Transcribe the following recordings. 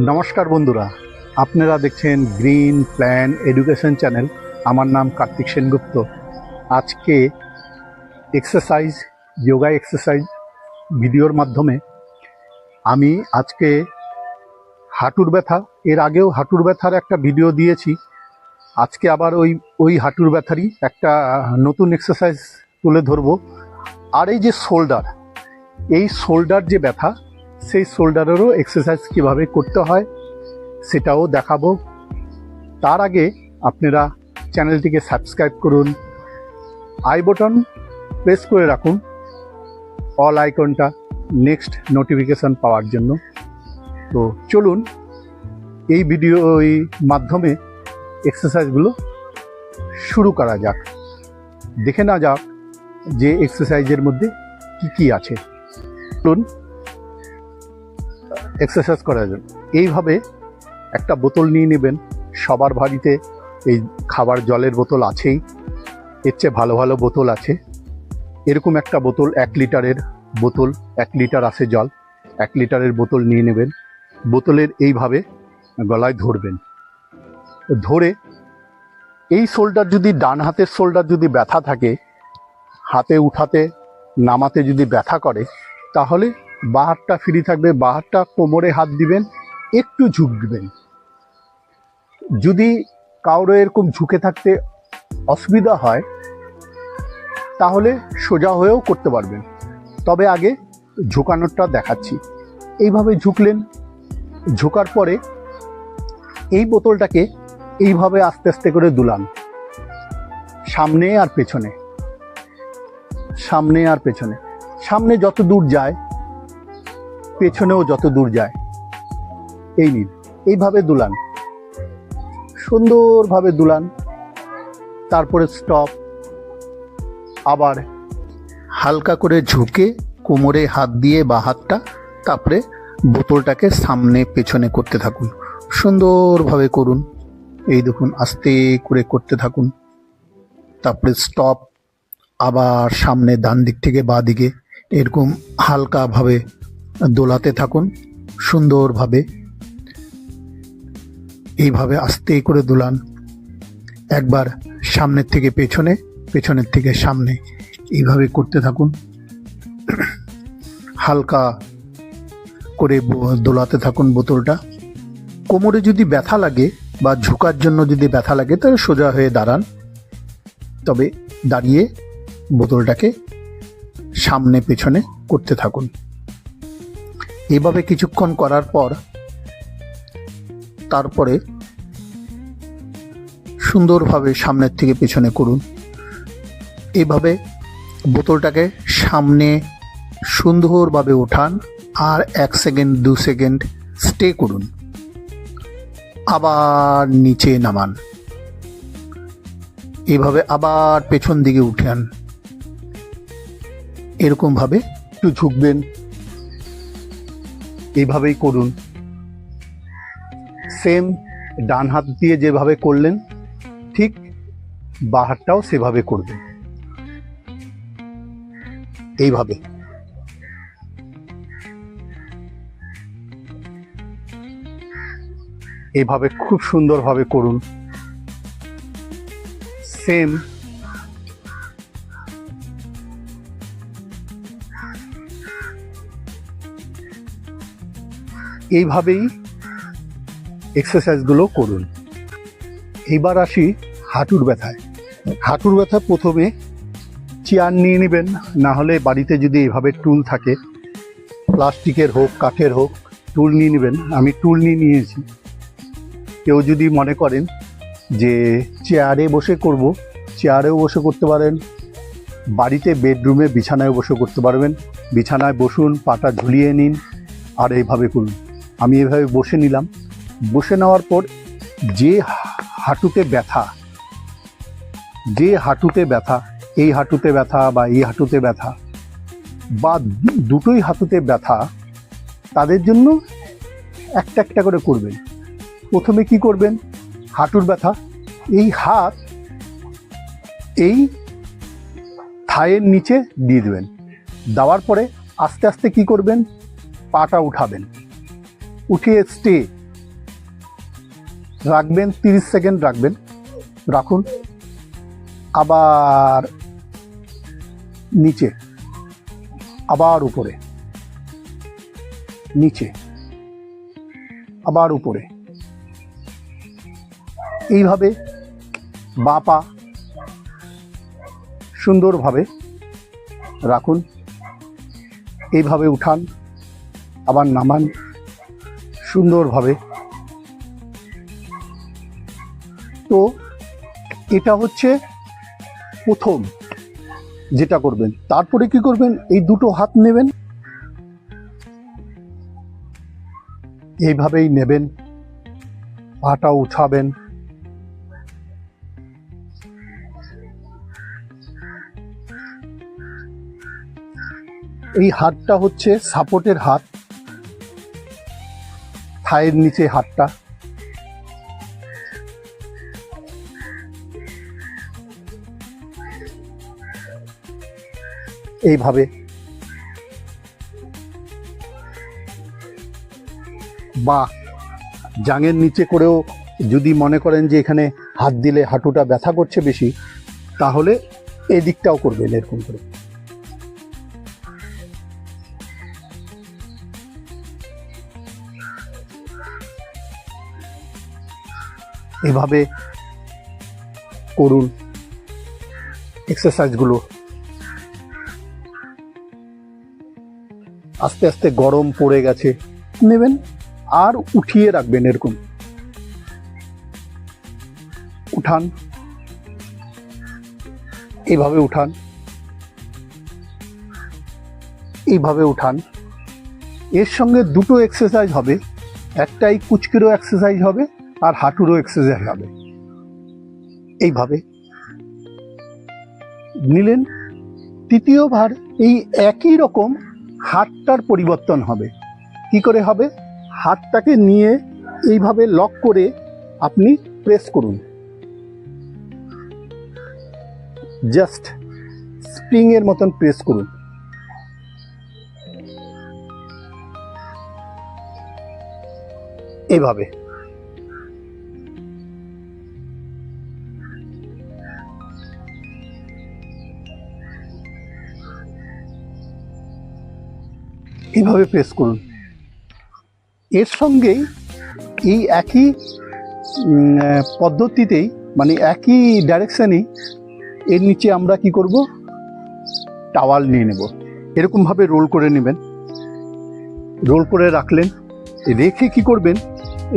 নমস্কার বন্ধুরা, আপনারা দেখছেন গ্রিন প্ল্যান এডুকেশন চ্যানেল। আমার নাম কার্তিক সেনগুপ্ত। আজকে এক্সারসাইজ, যোগা এক্সারসাইজ ভিডিওর মাধ্যমে আমি আজকে হাঁটুর ব্যথা, এর আগেও হাঁটুর ব্যথার একটা ভিডিও দিয়েছি। আজকে আবার ওই হাঁটুর ব্যথারই একটা নতুন এক্সারসাইজ তুলে ধরবো। আর এই যে শোল্ডার, এই শোল্ডার যে ব্যথা, সেই শোল্ডারেরও এক্সারসাইজ কীভাবে করতে হয় সেটাও দেখাবো। তার আগে আপনারা চ্যানেলটিকে সাবস্ক্রাইব করুন, আই বটন প্রেস করে রাখুন, অল আইকনটা, নেক্সট নোটিফিকেশান পাওয়ার জন্য। তো চলুন এই ভিডিওর মাধ্যমে এক্সারসাইজগুলো শুরু করা যাক। দেখে না যাক যে এক্সারসাইজের মধ্যে কি কি আছে। চলুন এক্সারসাইজ করা যাক। এইভাবে একটা বোতল নিয়ে নেবেন। সবার বাড়িতে এই খাবার জলের বোতল আছেই, এর চেয়ে ভালো ভালো বোতল আছে। এরকম একটা বোতল, 1 লিটারের বোতল, 1 লিটার আসে জল, 1 লিটারের বোতল নিয়ে নেবেন। বোতলের এইভাবে গলায় ধরবেন, ধরে এই শোল্ডার, যদি ডান হাতের শোল্ডার যদি ব্যথা থাকে, হাতে উঠাতে নামাতে যদি ব্যথা করে, তাহলে বাঁ হাতটা ফ্রি থাকবে, বাঁ হাতটা কোমরে হাত দিবেন, একটু ঝুঁকবেন। যদি কারো এরকম ঝুঁকে থাকতে অসুবিধা হয় তাহলে সোজা হয়েও করতে পারবেন, তবে আগে ঝুঁকানোরটা দেখাচ্ছি। এইভাবে ঝুঁকলেন, ঝুঁকার পরে এই বোতলটাকে এইভাবে আস্তে আস্তে করে দুলান, সামনে আর পেছনে, সামনে আর পেছনে। সামনে যত দূর যায় পেছনেও যত দূর যায়। এই নিন, এইভাবে দুলান, সুন্দরভাবে দুলান। তারপরে স্টপ। আবার হালকা করে ঝুঁকে কোমরে হাত দিয়ে বা হাতটা, তারপরে বোতলটাকে সামনে পেছনে করতে থাকুন, সুন্দরভাবে করুন। এই দেখুন, আস্তে করে করতে থাকুন। তারপরে স্টপ। আবার সামনে ডান দিক থেকে বাঁ দিকে এরকম হালকাভাবে দোলাতে থাকুন সুন্দরভাবে। এইভাবে আস্তে করে দোলান। একবার সামনের থেকে পেছনে, পেছনের থেকে সামনে, এইভাবে করতে থাকুন। হালকা করে দোলাতে থাকুন বোতলটা। কোমরে যদি ব্যথা লাগে বা ঝুঁকার জন্য যদি ব্যথা লাগে, তাহলে সোজা হয়ে দাঁড়ান, তবে দাঁড়িয়ে বোতলটাকে সামনে পেছনে করতে থাকুন। এইভাবে কিছুক্ষণ করার পর তারপরে সুন্দরভাবে সামনের থেকে পেছনে করুন। এইভাবে বোতলটাকে সামনে সুন্দরভাবে ওঠান, আর 1 সেকেন্ড 2 সেকেন্ড স্টে করুন, আবার নিচে নামান। এইভাবে আবার পেছন দিকে উঠান। এরকমভাবে একটু ঝুঁকবেন, এইভাবেই করুন। সেম ডান হাত দিয়ে যেভাবে করলেন, ঠিক বাঁ হাতটাও সেভাবে করবেন। এইভাবে এইভাবে খুব সুন্দরভাবে করুন। সেম এইভাবেই এক্সারসাইজগুলো করুন। এবার আসি হাঁটুর ব্যথায়। হাঁটুর ব্যথা প্রথমে চেয়ার নিয়ে নেবেন, না হলে বাড়িতে যদি এইভাবে টুল থাকে, প্লাস্টিকের হোক কাঠের হোক, টুল নিয়ে নেবেন। আমি টুল নিয়েছি। কেউ যদি মনে করেন যে চেয়ারে বসে করব, চেয়ারেও বসে করতে পারেন। বাড়িতে বেডরুমে বিছানায় বসে করতে পারবেন। বিছানায় বসুন, পাটা ঝুলিয়ে নিন, আর এইভাবে করুন। আমি এইভাবে বসে নিলাম। বসে নেওয়ার পর যে হাঁটুতে ব্যথা, যে হাঁটুতে ব্যথা, এই হাঁটুতে ব্যথা বা এই হাঁটুতে ব্যথা বা দুটোই হাঁটুতে ব্যথা, তাদের জন্য একটা একটা করে করবেন। প্রথমে কি করবেন, হাঁটুর ব্যথা, এই হাত এই থায়ের নিচে দিয়ে দেবেন। দেওয়ার পরে আস্তে আস্তে কি করবেন, পাটা উঠাবেন, উঠিয়ে স্টে রাখবেন, 30 সেকেন্ড রাখবেন, রাখুন। আবার নিচে, আবার উপরে, নিচে, আবার উপরে। এইভাবে বাঁ পা সুন্দরভাবে রাখুন, এইভাবে উঠান, আবার নামান সুন্দরভাবে। তো এটা হচ্ছে প্রথম যেটা করবেন। তারপরে কি করবেন, এই দুটো হাত নেবেন, এইভাবেই নেবেন, পাটা উঠাবেন, এই হাতটা হচ্ছে সাপোর্টের হাত, থায়ের নিচে হাতটা। এইভাবে বা জাঙের নিচে করেও যদি মনে করেন যে এখানে হাত দিলে হাঁটুটা ব্যথা করছে বেশি, তাহলে এই দিকটাও করবেন এরকম করে। এভাবে করুন এক্সারসাইজগুলো। আস্তে আস্তে গরম পড়ে গেছে, নেবেন আর উঠিয়ে রাখবেন, এরকম উঠান, এইভাবে উঠান, এইভাবে উঠান। এর সঙ্গে দুটো এক্সারসাইজ হবে, একটাই কুচকিরও এক্সারসাইজ হবে আর হাঁটুরও এক্সারসাইজ হবে। এইভাবে নিলেন। তৃতীয়বার এই একই রকম হাতটার পরিবর্তন হবে। কি করে হবে, হাতটাকে নিয়ে এইভাবে লক করে আপনি প্রেস করুন, জাস্ট স্প্রিং এর মতন প্রেস করুন। এইভাবে এইভাবে প্রেস করুন। এর সঙ্গেই এই একই পদ্ধতিতেই, মানে একই ডাইরেকশনেই এর নিচে আমরা কি করব, টাওয়াল নিয়ে নেব। এরকমভাবে রোল করে নেবেন, রোল করে রাখলেন। রেখে কি করবেন,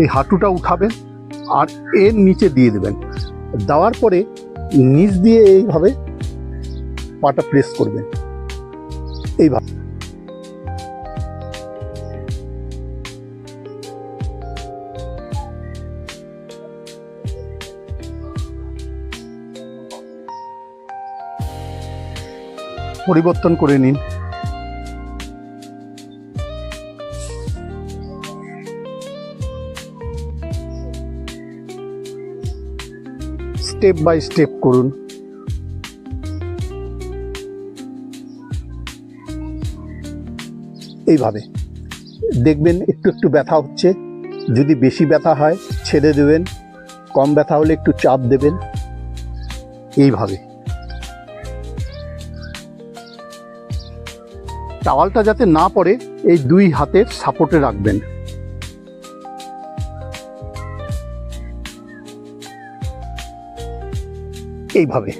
এই হাঁটুটা উঠাবেন আর এর নিচে দিয়ে দেবেন। দেওয়ার পরে নিচ দিয়ে এইভাবে পাটা প্রেস করবেন, এইভাবে। পরিবর্তন করে নিন। স্টেপ বাই স্টেপ করুন। এইভাবে দেখবেন একটু একটু ব্যথা হচ্ছে। যদি বেশি ব্যথা হয় ছেড়ে দেবেন, কম ব্যথা হলে একটু চাপ দেবেন। এইভাবে টাওয়ালটা যাতে না পড়ে এই দুই হাতের সাপোর্টে রাখবেন। এইভাবে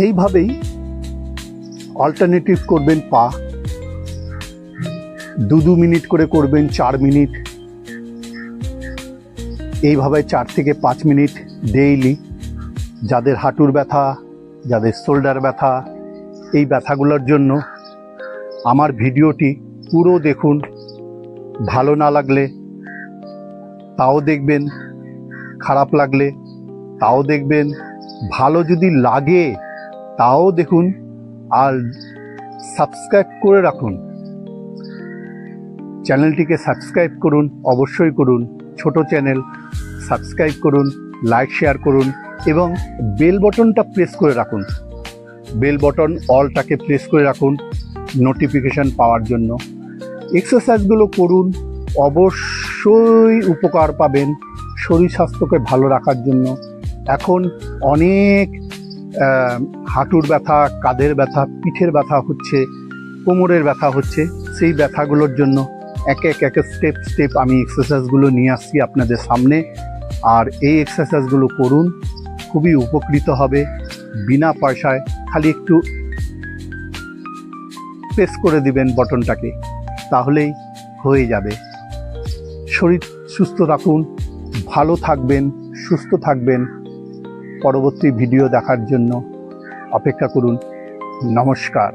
এইভাবেই অল্টারনেটিভ করবেন। পা 2 মিনিট করে করবেন, 4 মিনিট, এইভাবে 4 থেকে 5 মিনিট ডেইলি। যাদের হাঁটুর ব্যথা, যাদের শোল্ডার ব্যথা, এই ব্যথাগুলোর জন্য আমার ভিডিওটি পুরো দেখুন। ভালো না লাগলে তাও দেখবেন, খারাপ লাগলে তাও দেখবেন, ভালো যদি লাগে তাও দেখুন, আর সাবস্ক্রাইব করে রাখুন। চ্যানেলটিকে সাবস্ক্রাইব করুন, অবশ্যই করুন। ছোট চ্যানেল, সাবস্ক্রাইব করুন, লাইক শেয়ার করুন, এবং বেল বটনটা প্রেস করে রাখুন। বেল বটন অলটাকে প্রেস করে রাখুন নোটিফিকেশন পাওয়ার জন্য। এক্সারসাইজগুলো করুন, অবশ্যই উপকার পাবেন শরীর স্বাস্থ্যকে ভালো রাখার জন্য। এখন অনেক হাঁটুর ব্যথা, কাঁধের ব্যথা, পিঠের ব্যথা হচ্ছে, কোমরের ব্যথা হচ্ছে। সেই ব্যথাগুলোর জন্য এক এক স্টেপ আমি এক্সারসাইজগুলো নিয়ে আসছি আপনাদের সামনে। আর এই এক্সারসাইজগুলো করুন, খুবই উপকৃত হবে। বিনা পয়সায় খালি একটু প্রেস করে দিবেন বটনটাকে, তাহলেই হয়ে যাবে। শরীর সুস্থ রাখুন, ভালো থাকবেন, সুস্থ থাকবেন। পরবর্তী ভিডিও দেখার জন্য অপেক্ষা করুন। নমস্কার।